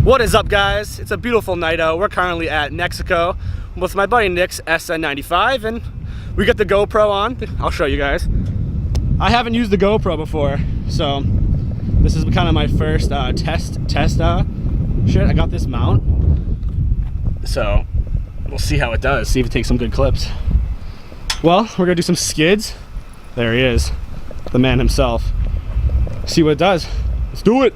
What is up, guys? It's a beautiful night out. We're currently at Mexico with my buddy Nick's SN95, and we got the GoPro on. I'll show you guys. I haven't used the GoPro before, so this is kind of my first test shit. I got this mount, so we'll see how it does. See if it takes some good clips. Well, we're gonna do some skids. There he is, the man himself. See what it does. Let's do it.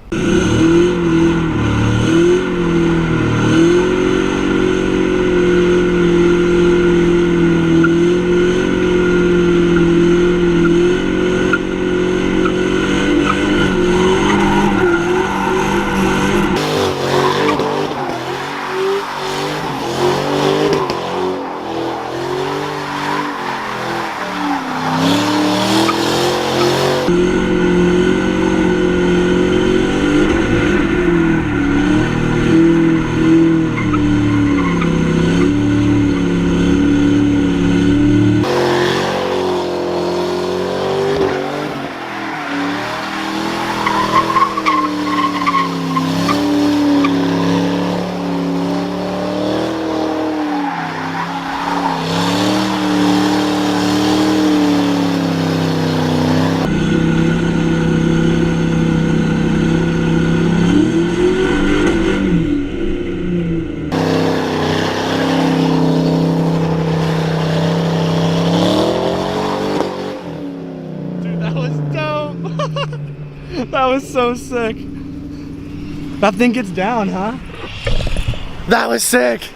That was so sick. That thing gets down, huh? That was sick.